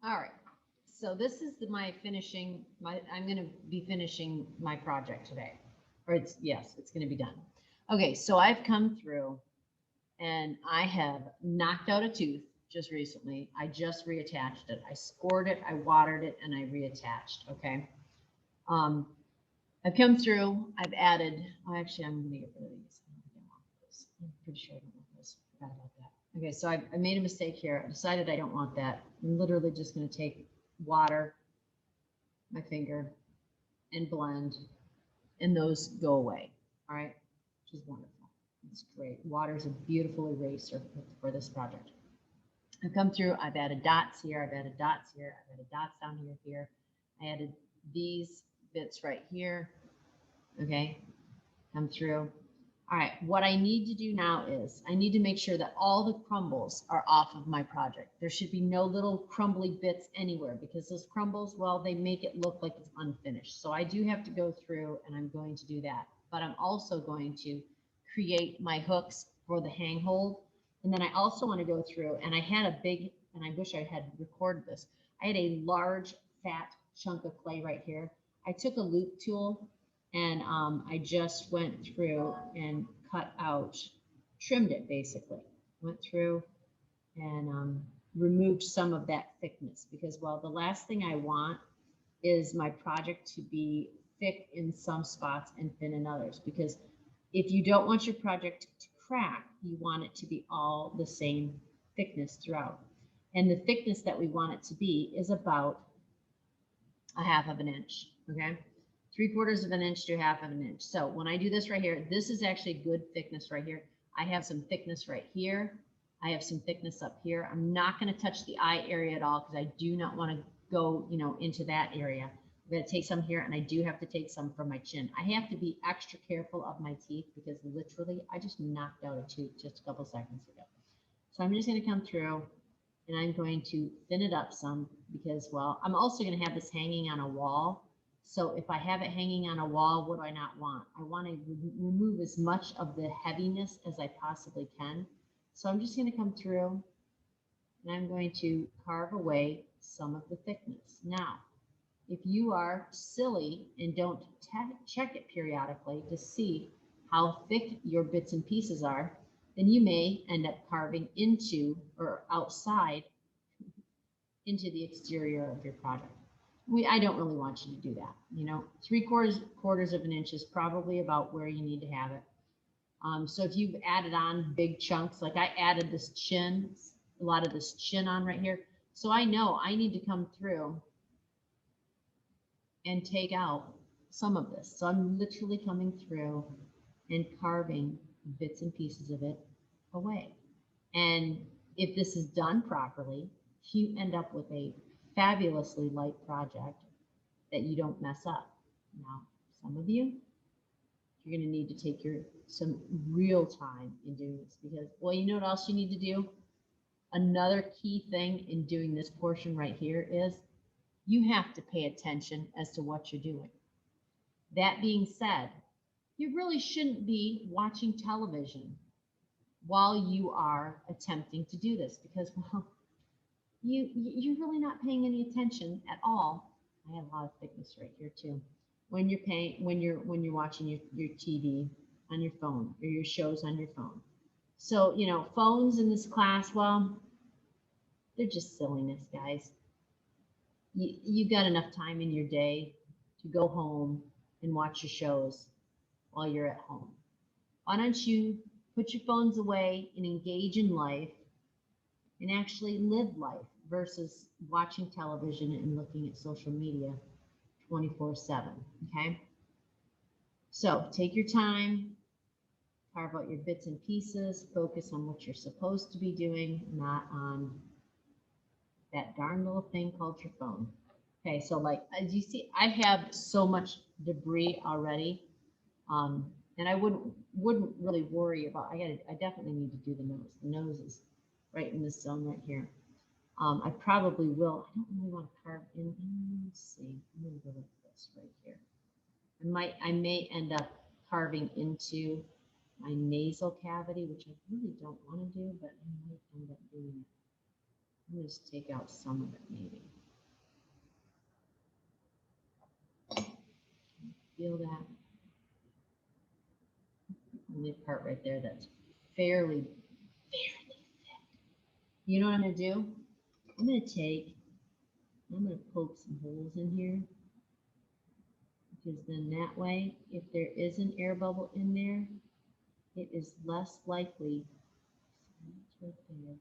All right. So this is my finishing, I'm going to be finishing my project today. Or yes, it's going to be done. Okay, so I've come through and I have knocked out a tooth just recently. I just reattached it. I scored it, I watered it, and I reattached. Okay. Um, I've come through, I've added, oh, actually, I'm going to get rid of these. I don't want those. I'm pretty sure I don't want those. Forgot about that. Okay, so I made a mistake here. I decided I don't want that. I'm literally just going to take water, my finger, and blend, and those go away. All right, which is wonderful. It's great. Water is a beautiful eraser for this project. I've come through, I've added dots here, I've added dots here, I've added dots down here. I added these bits right here. Okay, come through. All right, what I need to do now is I need to make sure that all the crumbles are off of my project. There should be no little crumbly bits anywhere because those crumbles, well, they make it look like it's unfinished. So I do have to go through and I'm going to do that. But I'm also going to create my hooks for the hang hold. And then I also want to go through and I had a big, and I wish I had recorded this. I had a large fat chunk of clay right here. I took a loop tool and I just went through and cut out, trimmed it basically. Went through and removed some of that thickness because, well, the last thing I want is my project to be thick in some spots and thin in others. Because if you don't want your project to crack, you want it to be all the same thickness throughout. And the thickness that we want it to be is about a half of an inch. Okay. 3/4 of an inch to a half of an inch. So when I do this right here, this is actually good thickness right here. I have some thickness right here. I have some thickness up here. I'm not going to touch the eye area at all because I do not want to go, into that area. I'm going to take some here and I do have to take some from my chin. I have to be extra careful of my teeth because literally I just knocked out a tooth just a couple seconds ago. So I'm just going to come through and I'm going to thin it up some because, well, I'm also going to have this hanging on a wall. So if I have it hanging on a wall, what do I not want? I want to remove as much of the heaviness as I possibly can. So I'm just going to come through and I'm going to carve away some of the thickness. Now, if you are silly and don't check it periodically to see how thick your bits and pieces are, then you may end up carving into or outside into the exterior of your project. I don't really want you to do that. 3/4 of an inch is probably about where you need to have it. So if you've added on big chunks, like I added this chin, a lot of this chin on right here. So I know I need to come through and take out some of this. So I'm literally coming through and carving bits and pieces of it away. And if this is done properly, you end up with a fabulously light project that you don't mess up. Now, some of you, you're going to need to take some real time in doing this because, well, you know what else you need to do? Another key thing in doing this portion right here is you have to pay attention as to what you're doing. That being said, you really shouldn't be watching television while you are attempting to do this because, well, you're really not paying any attention at all. I have a lot of thickness right here too. When you're watching your TV on your phone or your shows on your phone. So, phones in this class, well, they're just silliness, guys. You've got enough time in your day to go home and watch your shows while you're at home. Why don't you put your phones away and engage in life and actually live life versus watching television and looking at social media 24/7. Okay. So take your time, carve out your bits and pieces, focus on what you're supposed to be doing, not on that darn little thing called your phone. Okay. So like, as you see, I have so much debris already. And I wouldn't really worry about, I definitely need to do the nose. The nose is right in this zone right here. I probably will. I don't really want to carve in. Let's see. I'm going to go like this right here. I may end up carving into my nasal cavity, which I really don't want to do, but I might end up doing it. I'll just take out some of it maybe. Feel that? Only part right there that's fairly thick. You know what I'm gonna do? I'm gonna poke some holes in here, because then that way, if there is an air bubble in there, it is less likely. Right there.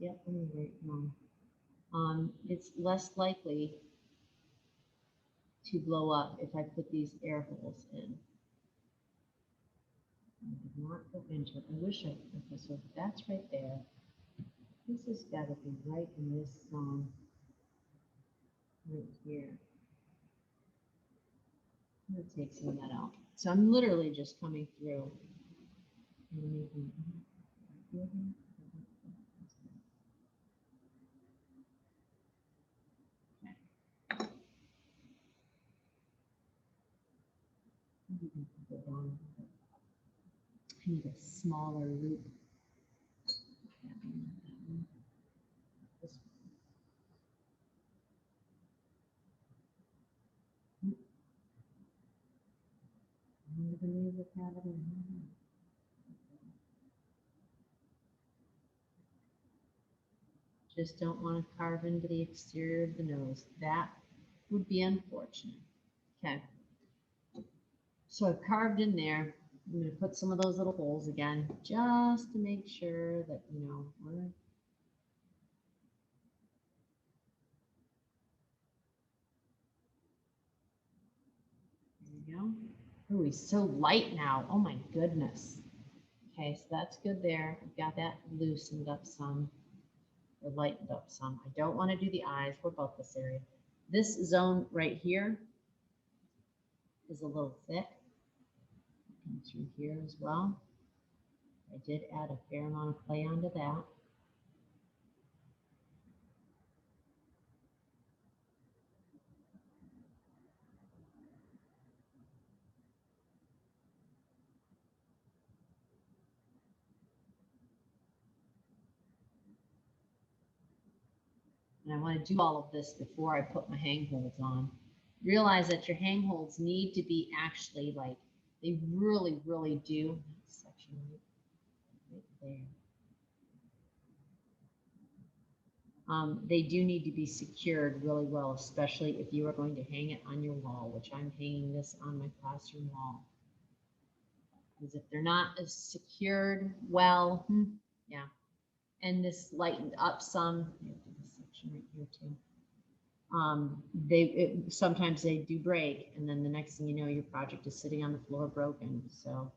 Yep, I'm right wrong. It's less likely to blow up if I put these air holes in. I did not go into it. I wish I, okay, so that's right there. This has got to be right in this zone, right here. I'm going to take some of that out. So I'm literally just coming through and making. I need a smaller loop. Just don't want to carve into the exterior of the nose. That would be unfortunate. Okay. So I've carved in there. I'm going to put some of those little holes again, just to make sure that, you know, we're. There we go. Oh, he's so light now. Oh my goodness. Okay, so that's good there. I've got that loosened up some, or lightened up some. I don't want to do the eyes. What about this area? This zone right here is a little thick. And through here as well. I did add a fair amount of clay onto that. And I want to do all of this before I put my hang holds on. Realize that your hang holds need to be actually like, they really, really do. That section right there. They do need to be secured really well, especially if you are going to hang it on your wall, which I'm hanging this on my classroom wall. Because if they're not as secured well, yeah. And this lightened up some. This section right here too. Sometimes they do break, and then the next thing you know, your project is sitting on the floor broken. So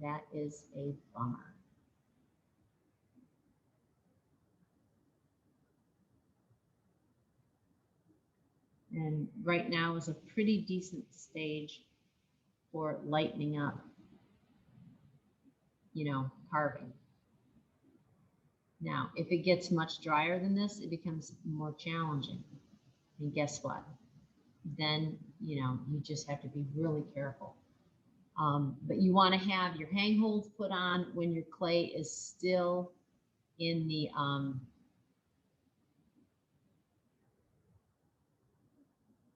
that is a bummer. And right now is a pretty decent stage for lightening up, you know, carving. Now, if it gets much drier than this, it becomes more challenging. And guess what? Then, you know, you just have to be really careful. But you want to have your hang holds put on when your clay is still in the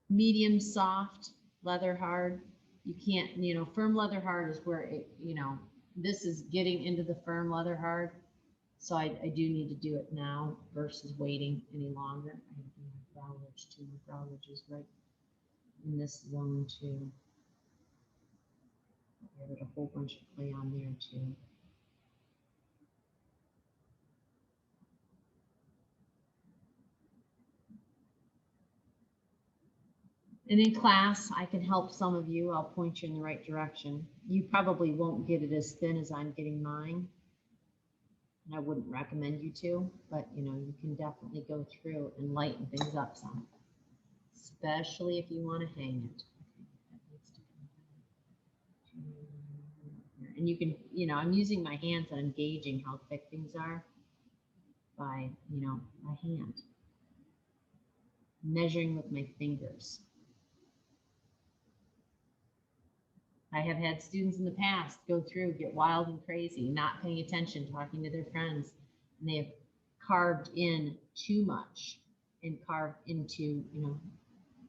medium soft, leather hard. You can't, you know, firm leather hard is where it, you know, this is getting into the firm leather hard. So I do need to do it now versus waiting any longer. I have to do my brow ridge too. My brow ridge is right in this zone too. I added a whole bunch of clay on there too. And in class, I can help some of you. I'll point you in the right direction. You probably won't get it as thin as I'm getting mine. And I wouldn't recommend you to, but you know, you can definitely go through and lighten things up some, especially if you want to hang it. And you can, you know, I'm using my hands and I'm gauging how thick things are by, you know, my hand. Measuring with my fingers. I have had students in the past go through, get wild and crazy, not paying attention, talking to their friends, and they have carved in too much and carved into, you know,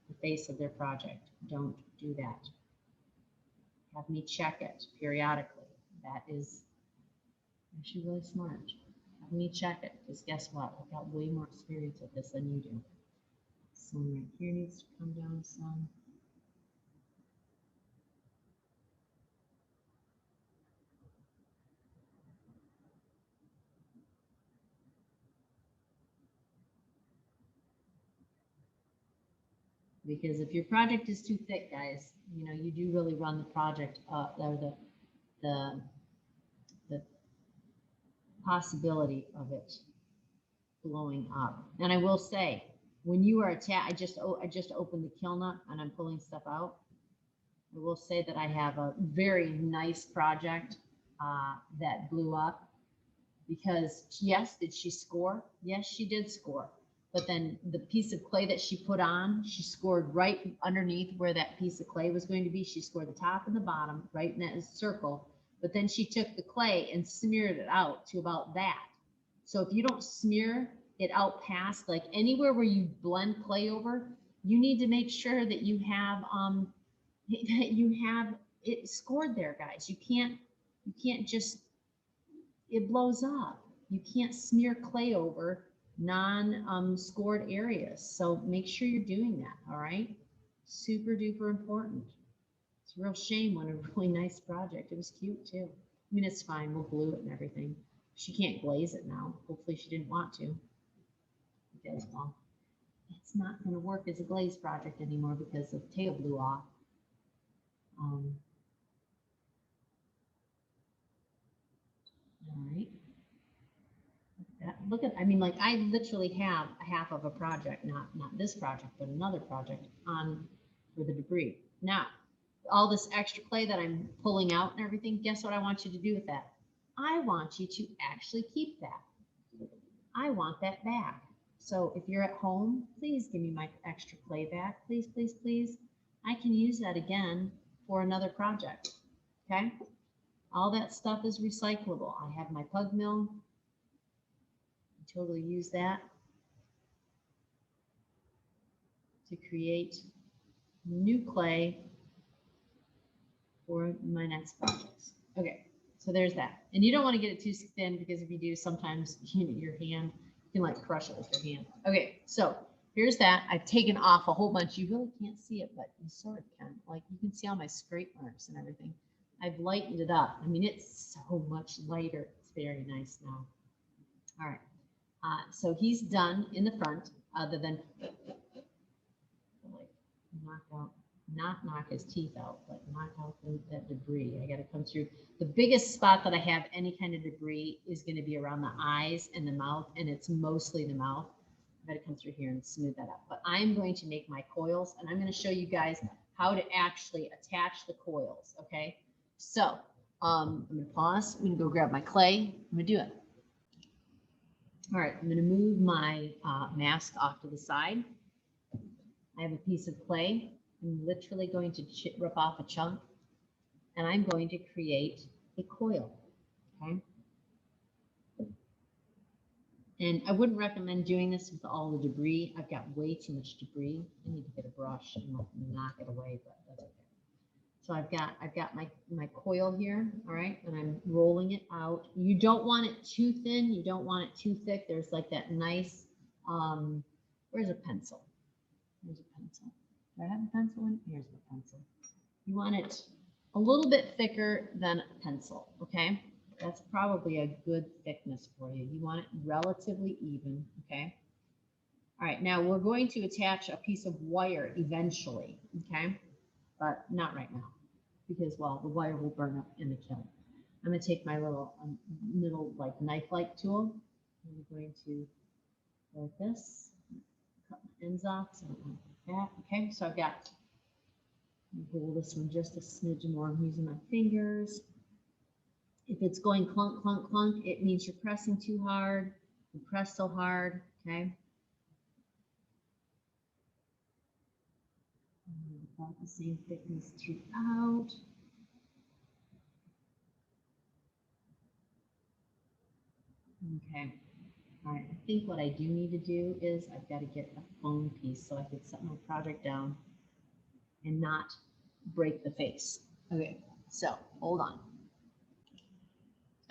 the face of their project. Don't do that. Have me check it periodically. That is actually really smart. Have me check it, because guess what? I've got way more experience at this than you do. So right here needs to come down some. Because if your project is too thick, guys, you know, you do really run the project or the the possibility of it blowing up. And I will say, when you are I just opened the kiln up and I'm pulling stuff out. I will say that I have a very nice project that blew up because yes, did she score? Yes, she did score. But then the piece of clay that she put on, she scored right underneath where that piece of clay was going to be. She scored the top and the bottom right in that circle. But then she took the clay and smeared it out to about that. So if you don't smear it out past, like anywhere where you blend clay over, you need to make sure that you have it scored there, guys. You can't just, it blows up. You can't smear clay over scored areas. So make sure you're doing that. All right. Super duper important. It's a real shame when a really nice project. It was cute too. I mean, it's fine. We'll glue it and everything. She can't glaze it now. Hopefully she didn't want to. Because, well, it's not going to work as a glaze project anymore because the tail blew off. All right. Look at, I mean, like I literally have a half of a project, not this project, but another project on for the debris. Now, all this extra clay that I'm pulling out and everything, guess what I want you to do with that? I want you to actually keep that. I want that back. So if you're at home, please give me my extra clay back. Please, please, please. I can use that again for another project. Okay? All that stuff is recyclable. I have my pug mill. Totally use that to create new clay for my next projects. Okay, so there's that. And you don't want to get it too thin because if you do, sometimes your hand, you can like crush it with your hand. Okay, so here's that. I've taken off a whole bunch. You really can't see it, but you sort of can. Like you can see all my scrape marks and everything. I've lightened it up. I mean, it's so much lighter. It's very nice now. All right. So he's done in the front, other than like knock his teeth out, but knock out that debris. I got to come through. The biggest spot that I have any kind of debris is going to be around the eyes and the mouth, and it's mostly the mouth. I got to come through here and smooth that up. But I'm going to make my coils, and I'm going to show you guys how to actually attach the coils. Okay, so I'm going to pause. I'm going to go grab my clay. I'm going to do it. All right, I'm going to move my mask off to the side. I have a piece of clay. I'm literally going to rip off a chunk, and I'm going to create a coil, okay? And I wouldn't recommend doing this with all the debris. I've got way too much debris. I need to get a brush and knock it away, but that's okay. So I've got my coil here, all right, and I'm rolling it out. You don't want it too thin. You don't want it too thick. There's like that nice, where's a pencil? Here's a pencil. Do I have a pencil in? Here's my pencil. You want it a little bit thicker than a pencil, okay? That's probably a good thickness for you. You want it relatively even, okay? All right, now we're going to attach a piece of wire eventually, okay? But not right now because, well, the wire will burn up in the kiln. I'm going to take my little like knife-like tool. I'm going to go like this, cut my ends off so I don't want that. Okay, so I've got, hold this one just a smidge more. I'm using my fingers. If it's going clunk, clunk, clunk, it means you're pressing too hard. You press so hard, okay? About the same thickness throughout. Okay. All right, I think what I do need to do is I've got to get a foam piece so I can set my project down and not break the face. Okay, so hold on.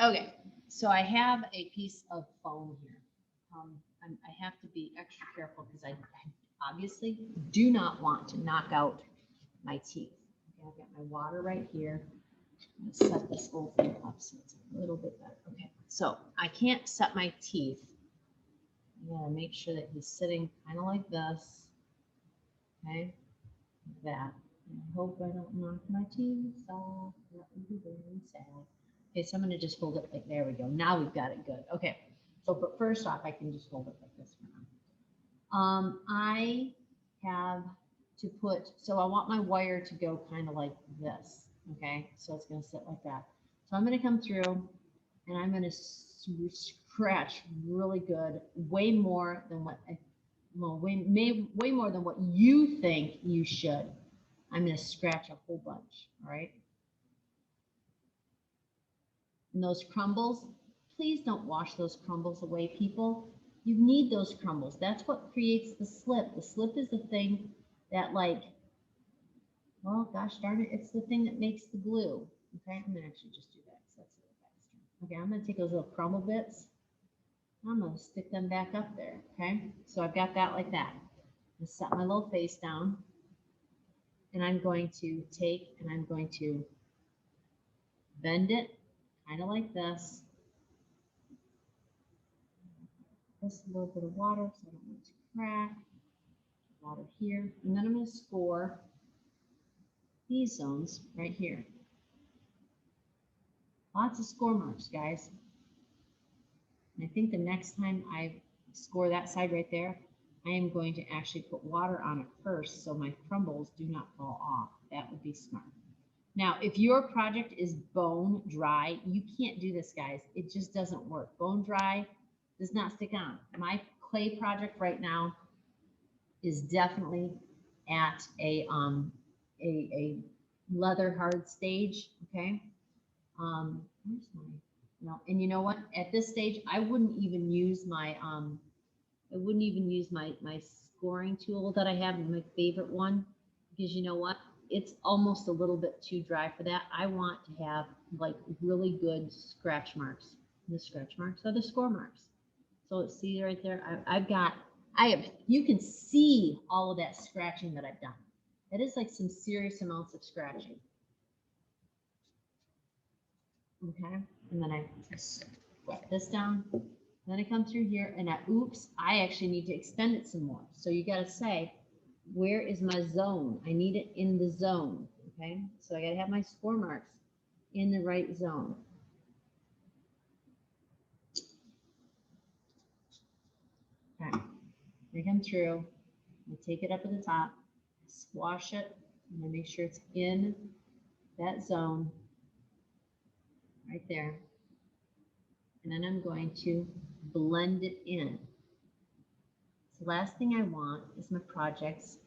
Okay, so I have a piece of foam here. I have to be extra careful because I obviously do not want to knock out my teeth. Okay, I've got my water right here. I'm gonna set this whole thing up so it's a little bit better. Okay, so I can't set my teeth. I gotta make sure that he's sitting kind of like this. Okay, like that. And I hope I don't knock my teeth off. That would be very sad. Okay, so I'm gonna just hold it like, there we go. Now we've got it good. Okay, so but first off, I can just hold it like this for now. I have to put, so I want my wire to go kind of like this. Okay, so it's gonna sit like that. So I'm gonna come through and I'm gonna scratch really good, way more than what way more than what you think you should. I'm gonna scratch a whole bunch, all right? And those crumbles, please don't wash those crumbles away, people. You need those crumbles. That's what creates the slip. The slip is the thing that, like, well, gosh darn it, it's the thing that makes the glue. Okay, I'm gonna actually just do that because that's a little faster. Okay, I'm gonna take those little crumble bits. I'm gonna stick them back up there. Okay, so I've got that like that. I'm gonna set my little face down, and I'm going to take and I'm going to bend it kind of like this. Just a little bit of water so I don't want it to crack. Water here. And then I'm going to score these zones right here. Lots of score marks, guys. And I think the next time I score that side right there, I am going to actually put water on it first so my crumbles do not fall off. That would be smart. Now, if your project is bone dry, you can't do this, guys. It just doesn't work. Bone dry does not stick on. My clay project right now is definitely at a leather hard stage. Okay. Where's my, no, and you know what? At this stage, I wouldn't even use my my scoring tool that I have, my favorite one, because you know what? It's almost a little bit too dry for that. I want to have like really good scratch marks. The scratch marks are the score marks. So see right there, you can see all of that scratching that I've done. That is like some serious amounts of scratching. Okay, and then I wet this down. Then I come through here and oops, I actually need to extend it some more. So you got to say, where is my zone? I need it in the zone. Okay, so I got to have my score marks in the right zone. Okay, I come through, I take it up at the top, squash it, and I make sure it's in that zone right there. And then I'm going to blend it in. So the last thing I want is my project's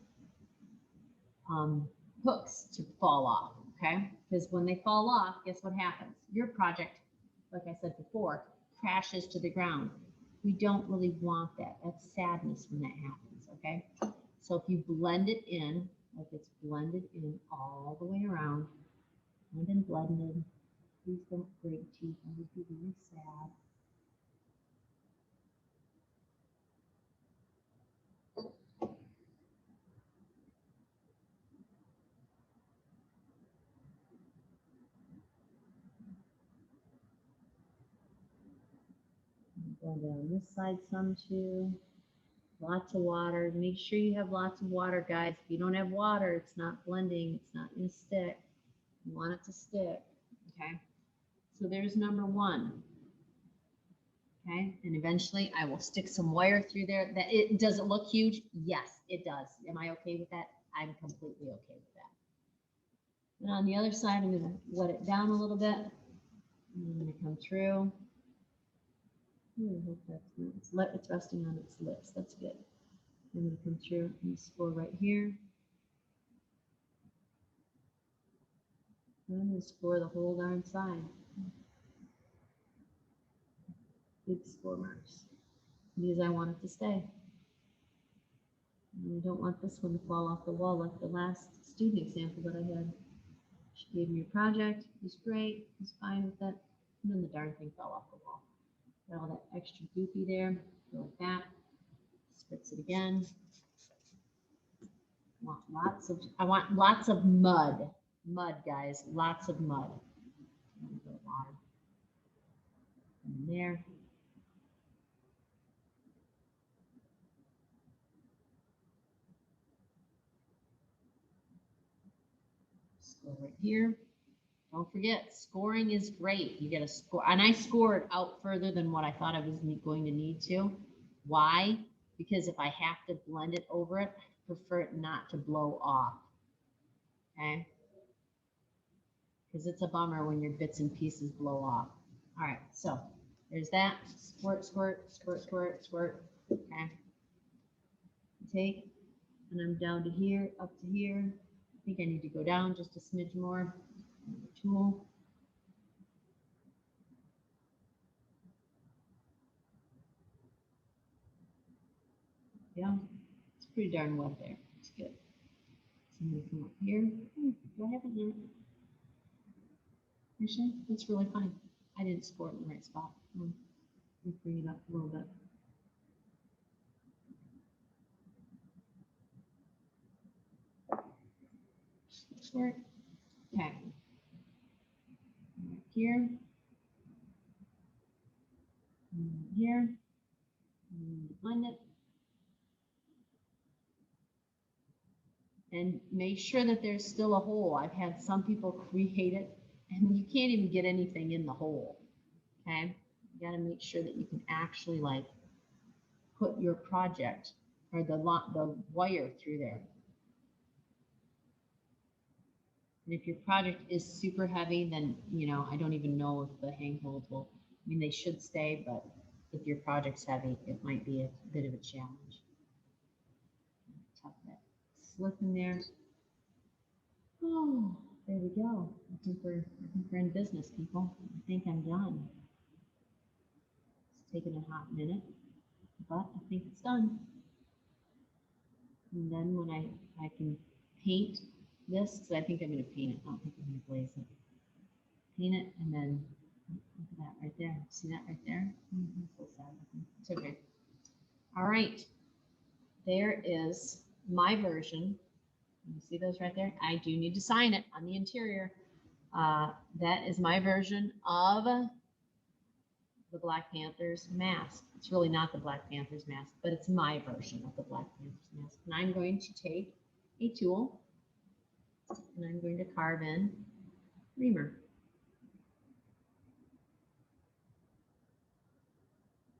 hooks to fall off, okay? Because when they fall off, guess what happens? Your project, like I said before, crashes to the ground. We don't really want that. That's sadness when that happens, okay? So if you blend it in, like it's blended in all the way around, blended, please don't break teeth. I would be really sad. Go down this side some too. Lots of water. Make sure you have lots of water, guys. If you don't have water, it's not blending. It's not going to stick. You want it to stick. Okay. So there's number one. Okay. And eventually I will stick some wire through there. Does it look huge? Yes, it does. Am I okay with that? I'm completely okay with that. And on the other side, I'm going to wet it down a little bit. I'm going to come through. I hope that's not, it's resting on its lips. That's good. I'm going to come through and score right here. And I'm going to score the whole darn side. Big score marks. because I want it to stay. And I don't want this one to fall off the wall like the last student example that I had. She gave me a project, it was great, I was fine with it, and then the darn thing fell off the wall. Got all that extra goopy there, go like that, spritz it again. I want lots of mud, guys, lots of mud. Water. And there. Score right here. Don't forget, scoring is great. You get a score, and I scored out further than what I thought I was going to need to. Why? Because if I have to blend it over it, I prefer it not to blow off. Okay? Because it's a bummer when your bits and pieces blow off. All right, so there's that. Squirt, squirt, squirt, squirt, squirt. Okay. Take, and I'm down to here, up to here. I think I need to go down just a smidge more. Tool. Yeah, it's pretty darn wet there. It's good. So I'm going to come up here. Do I have it here? Actually, that's really fine. I didn't score it in the right spot. Let me bring it up a little bit. Squirt. Okay. Right here. And here. And blend it. And make sure that there's still a hole. I've had some people create it and you can't even get anything in the hole. Okay. You got to make sure that you can actually like put your project or the wire through there. And if your project is super heavy, then, you know, I don't even know if the hang holes will, I mean, they should stay, but if your project's heavy, it might be a bit of a challenge. Tuck that slip in there. Oh, there we go. I think we're in business, people. I think I'm done. It's taken a hot minute, but I think it's done. And then when I can paint this, because I think I'm going to paint it. I don't think I'm going to glaze it. Paint it, and then look at that right there. See that right there? I'm so sad. It's okay. All right. There is my version. You see those right there? I do need to sign it on the interior. That is my version of the Black Panthers mask. It's really not the Black Panthers mask, but it's my version of the Black Panthers mask. And I'm going to take a tool and I'm going to carve in Reamer.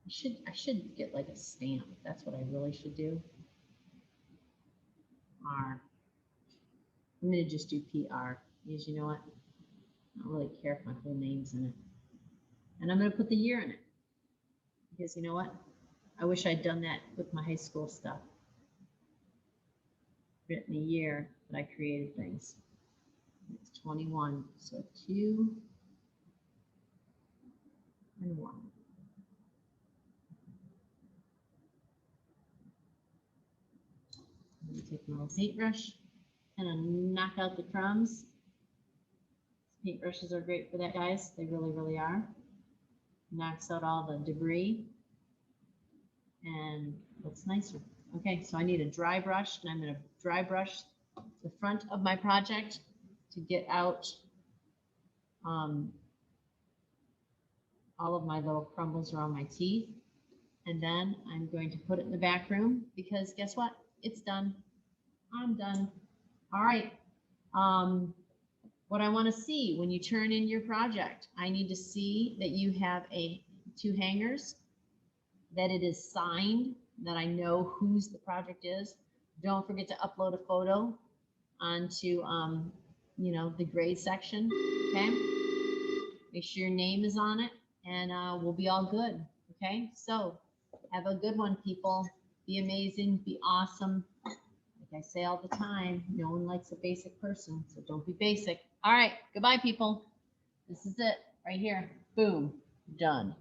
I should get like a stamp. That's what I really should do. R. I'm going to just do PR because you know what? I don't really care if my whole name's in it. And I'm going to put the year in it because you know what? I wish I'd done that with my high school stuff. Written the year that I created things. It's 21. So 2 and 1. I'm going to take my little paintbrush and knock out the crumbs. Paintbrushes are great for that, guys. They really, really are. Knocks out all the debris and looks nicer. Okay, so I need a dry brush, and I'm going to dry brush the front of my project to get out all of my little crumbles around my teeth. And then I'm going to put it in the back room because guess what? It's done. I'm done. All right. What I want to see when you turn in your project, I need to see that you have 2 hangers, that it is signed, that I know whose the project is. Don't forget to upload a photo onto, you know, the grade section. Okay. Make sure your name is on it, and we'll be all good. Okay. So have a good one, people. Be amazing. Be awesome. Like I say all the time, no one likes a basic person, so don't be basic. All right. Goodbye, people. This is it right here. Boom. Done.